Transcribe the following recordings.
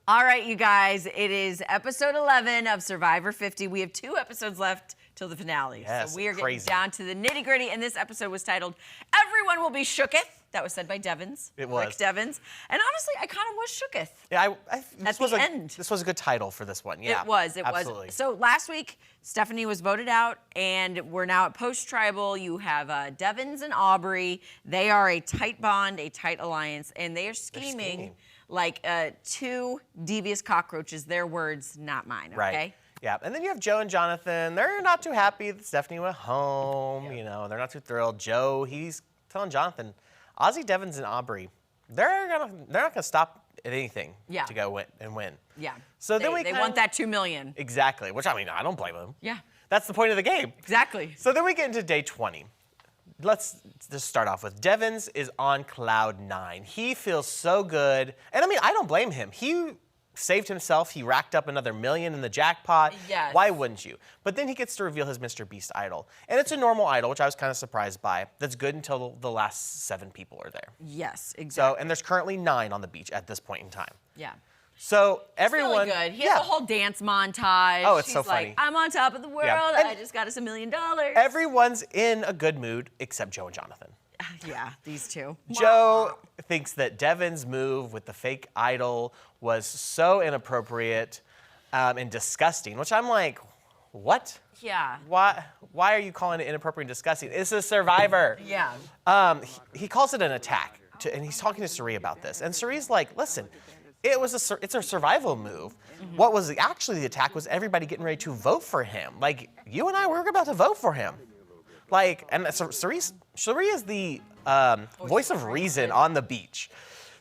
All right, you guys, it is episode 11 of Survivor 50. We have 2 episodes left till the finale. Yes, so we are crazy. getting down to the nitty gritty, and this episode was titled, Everyone Will Be Shooketh. That was said by Devins. It was. Rick Devins. And honestly, I kind of was shooketh. Yeah, This was a good title for this one. Yeah, It was. absolutely. So last week, Stephanie was voted out, and we're now at post-tribal. You have Devins and Aubrey. They are a tight bond, a tight alliance, and they are scheming. Like 2 devious cockroaches, their words, not mine, okay? Right. Yeah, and then you have Joe and Jonathan. They're not too happy that Stephanie went home. You know, they're not too thrilled. Joe, he's telling Jonathan, Ozzy, Devins, and Aubrey, they're not gonna stop at anything to go win. Yeah. So then they want that $2 million. Exactly. Which I mean, I don't blame them. Yeah. That's the point of the game. Exactly. So then we get into day 20. Let's just start off with Devins is on cloud 9. He feels so good. And I mean, I don't blame him. He saved himself. He racked up another $1 million in the jackpot. Yes. Why wouldn't you? But then he gets to reveal his Mr. Beast idol. And it's a normal idol, which I was kind of surprised by. That's good until the last 7 people are there. Yes, exactly. So, and there's currently 9 on the beach at this point in time. Yeah. So everyone, really good. He has a whole dance montage. Oh, it's She's so funny. Like, I'm on top of the world. Yeah. I just got us $1 million. Everyone's in a good mood except Joe and Jonathan. Yeah, these 2. Joe thinks that Devin's move with the fake idol was so inappropriate and disgusting, which I'm like, what? Yeah. Why are you calling it inappropriate and disgusting? It's a Survivor. Yeah. He calls it an attack, and he's talking to Suri about this. And Suri's like, listen, it's a survival move. Mm-hmm. What was actually the attack was everybody getting ready to vote for him. Like, you and I, we were about to vote for him. Like, and Suri is the voice of reason on the beach.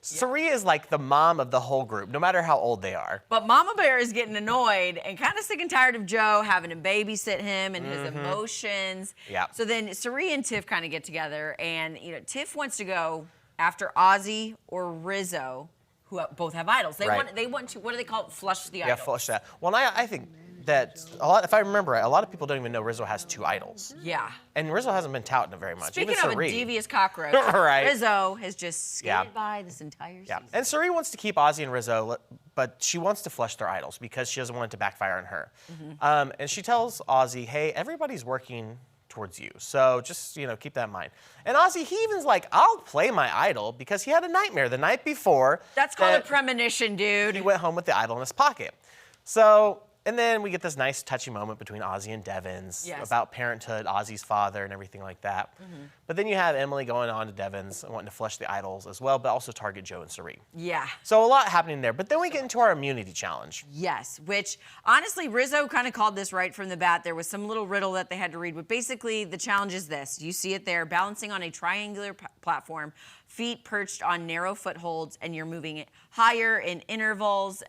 Suri is like the mom of the whole group, no matter how old they are. But Mama Bear is getting annoyed and kind of sick and tired of Joe having to babysit him and his emotions. Yeah. So then Suri and Tiff kind of get together, and Tiff wants to go after Ozzy or Rizzo, who both have idols. They want to, what do they call it? Flush the idol. Yeah, flush that. Well, I think that if I remember right, a lot of people don't even know Rizzo has 2 idols. Yeah. And Rizzo hasn't been touting it very much. Speaking Even of Suri. a devious cockroach, Right. Rizzo has just skated by this entire season. Yeah, and Suri wants to keep Ozzy and Rizzo, but she wants to flush their idols because she doesn't want it to backfire on her. Mm-hmm. And she tells Ozzy, hey, everybody's working towards you, so just keep that in mind. And Ozzy, he even's like, I'll play my idol because he had a nightmare the night before. That's called a premonition, dude. He went home with the idol in his pocket. So. And then we get this nice touchy moment between Ozzy and Devins about parenthood, Ozzy's father, and everything like that. Mm-hmm. But then you have Emily going on to Devins and wanting to flush the idols as well, but also target Joe and Suri. Yeah. So a lot happening there. But then we get into our immunity challenge. Yes, which honestly, Rizzo kind of called this right from the bat. There was some little riddle that they had to read, but basically the challenge is this. You see it there, balancing on a triangular platform, feet perched on narrow footholds, and you're moving it higher in intervals.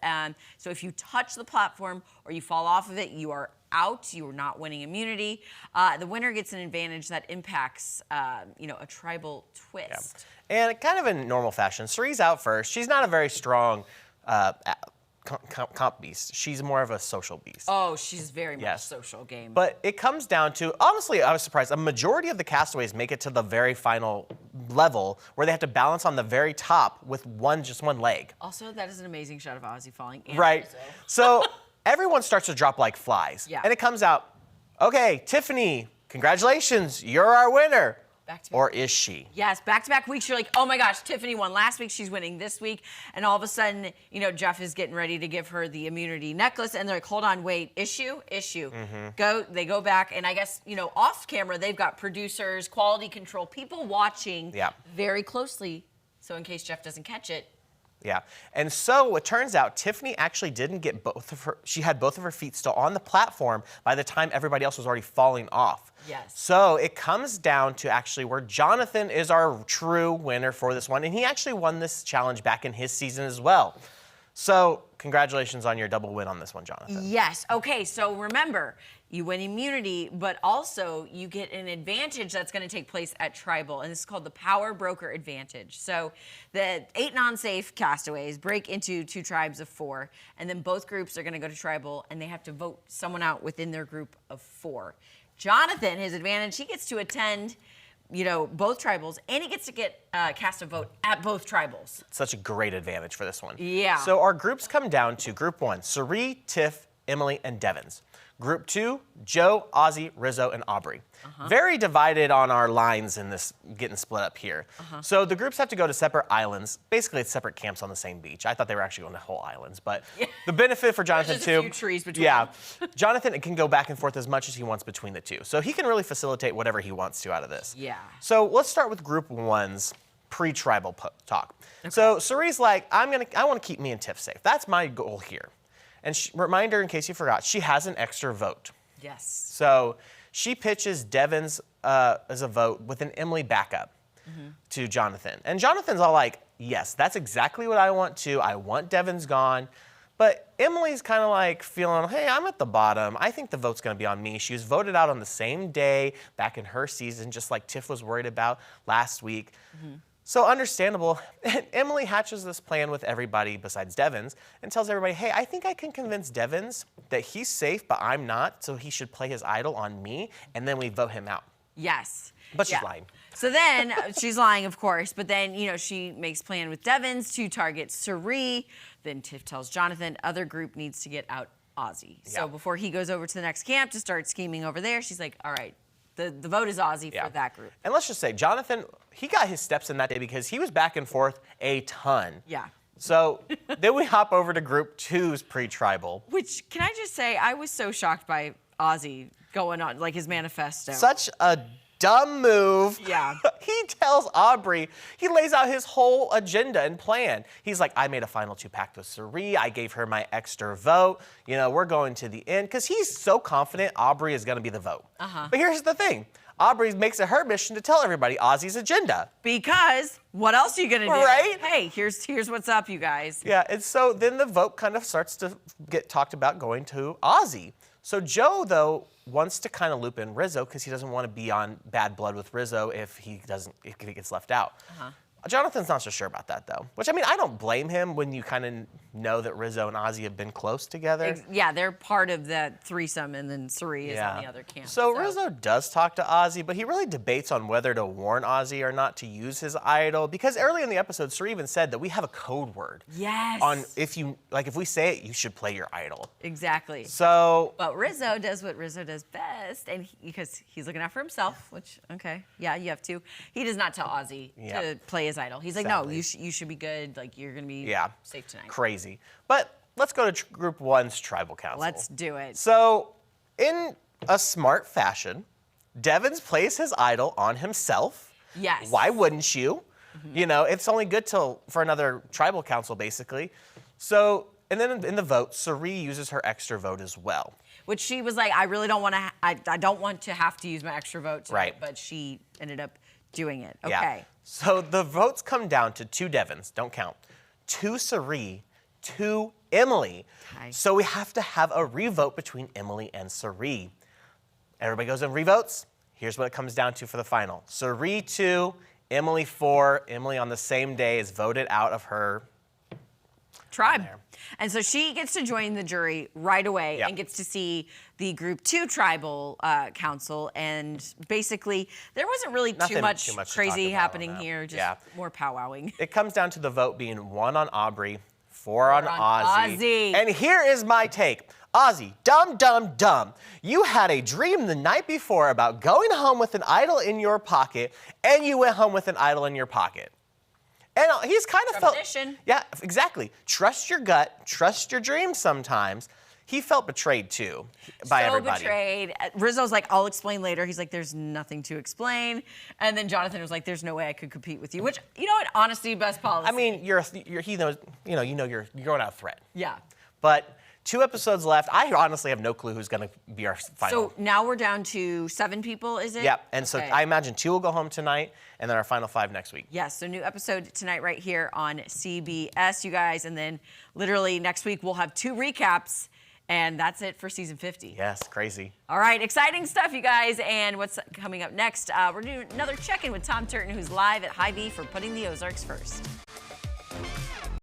So if you touch the platform or you fall off of it, you are out. You are not winning immunity. The winner gets an advantage that impacts, a tribal twist. Yeah. And kind of in normal fashion, Suri's out first. She's not a very strong comp beast. She's more of a social beast. Oh, she's very much social game. But it comes down to, honestly, I was surprised. A majority of the castaways make it to the very final level where they have to balance on the very top with just one leg. Also, that is an amazing shot of Ozzy falling. Right. So everyone starts to drop like flies. Yeah. And it comes out, okay, Tiffany, congratulations, you're our winner. Back-to-back. Or is she? Yes, back-to-back weeks, you're like, oh my gosh, Tiffany won last week, she's winning this week. And all of a sudden, Jeff is getting ready to give her the immunity necklace, and they're like, hold on, wait, issue. Mm-hmm. They go back, and I guess, off camera, they've got producers, quality control, people watching very closely, so in case Jeff doesn't catch it. Yeah, and so it turns out Tiffany actually didn't get she had both of her feet still on the platform by the time everybody else was already falling off. Yes. So it comes down to actually where Jonathan is our true winner for this one, and he actually won this challenge back in his season as well. So congratulations on your double win on this one, Jonathan. Yes. Okay, so remember, you win immunity, but also you get an advantage that's going to take place at Tribal, and this is called the Power Broker Advantage. So the 8 non-safe castaways break into 2 tribes of 4, and then both groups are going to go to Tribal, and they have to vote someone out within their group of 4. Jonathan, his advantage, he gets to attend both tribals, and he gets to get cast a vote at both tribals. Such a great advantage for this one. Yeah. So our groups come down to Group 1, Cirie, Tiff, Emily, and Devins. Group 2, Joe, Ozzy, Rizzo, and Aubrey. Very divided on our lines in this getting split up here. So the groups have to go to separate islands. Basically, it's separate camps on the same beach. I thought they were actually going to whole islands, but the benefit for Jonathan There's too. a few trees between Yeah, them. Jonathan can go back and forth as much as he wants between the two. So he can really facilitate whatever he wants to out of this. Yeah. So let's start with Group 1's pre-tribal talk. So Cirie's like, I want to keep me and Tiff safe. That's my goal here. And reminder, in case you forgot, she has an extra vote. Yes. So she pitches Devins as a vote with an Emily backup to Jonathan. And Jonathan's all like, yes, that's exactly what I want too. I want Devins gone. But Emily's kind of like feeling, hey, I'm at the bottom. I think the vote's going to be on me. She was voted out on the same day back in her season, just like Tiff was worried about last week. So understandable. And Emily hatches this plan with everybody besides Devins and tells everybody, hey, I think I can convince Devins that he's safe, but I'm not, so he should play his idol on me, and then we vote him out. Yes. But she's lying. So then, she's lying, of course, but then, she makes plan with Devins to target Cirie. Then Tiff tells Jonathan, other group needs to get out Ozzy. So before he goes over to the next camp to start scheming over there, she's like, all right, the vote is Ozzy for that group. And let's just say, Jonathan, he got his steps in that day because he was back and forth a ton. Yeah. So then we hop over to Group 2's pre-tribal. Which, can I just say, I was so shocked by Ozzy going on, like his manifesto. Such a dumb move. Yeah. He tells Aubrey, he lays out his whole agenda and plan. He's like, I made a final 2 pact with Cirie. I gave her my extra vote. We're going to the end. Because he's so confident Aubrey is going to be the vote. But here's the thing. Aubrey makes it her mission to tell everybody Ozzy's agenda. Because what else are you going to do? Right? Hey, here's what's up, you guys. Yeah, and so then the vote kind of starts to get talked about going to Ozzy. So Joe, though, wants to kind of loop in Rizzo because he doesn't want to be on bad blood with Rizzo if he gets left out. Jonathan's not so sure about that, though. Which, I mean, I don't blame him when you kind of know that Rizzo and Ozzy have been close together. Yeah, they're part of that threesome, and then Cirie is on the other camp. So Rizzo does talk to Ozzy, but he really debates on whether to warn Ozzy or not to use his idol. Because early in the episode, Cirie even said that we have a code word. Yes. On if we say it, you should play your idol. Exactly. So. But Rizzo does what Rizzo does best, and because he's looking out for himself, which, okay, yeah, you have to. He does not tell Ozzy to play his idol. He's like, no, you should be good. Like, you're going to be safe tonight. Crazy. But let's go to Group 1's tribal council. Let's do it. So, in a smart fashion, Devins plays his idol on himself. Yes. Why wouldn't you? It's only good for another tribal council, basically. So, and then in the vote, Cirie uses her extra vote as well. Which she was like, I really don't want to, I don't want to have to use my extra vote tonight, right. But she ended up doing it. Okay. Yeah. So the votes come down to 2 Devins, don't count, 2 Cirie, 2 Emily. Okay. So we have to have a revote between Emily and Cirie. Everybody goes and revotes. Here's what it comes down to for the final. Cirie 2, Emily 4. Emily on the same day is voted out of her tribe. And so she gets to join the jury right away and gets to see the Group 2 tribal council. And basically, there wasn't really too much crazy happening here, just more powwowing. It comes down to the vote being 1 on Aubrey, 4 on Ozzy. And here is my take. Ozzy, dumb. You had a dream the night before about going home with an idol in your pocket, and you went home with an idol in your pocket. And he's kind of felt... Yeah, exactly. Trust your gut. Trust your dreams sometimes. He felt betrayed, too, by everybody. So betrayed. Rizzo's like, I'll explain later. He's like, there's nothing to explain. And then Jonathan was like, there's no way I could compete with you. Which, you know what? Honesty, best policy. I mean, he knows, you're going out of threat. Yeah. But 2 episodes left. I honestly have no clue who's going to be our final. So now we're down to 7 people, is it? Yeah, and so I imagine 2 will go home tonight, and then our final 5 next week. Yes, so new episode tonight right here on CBS, you guys. And then literally next week we'll have 2 recaps, and that's it for season 50. Yes, crazy. All right, exciting stuff, you guys. And what's coming up next? We're doing another check-in with Tom Turton, who's live at Hy-Vee for Putting the Ozarks First.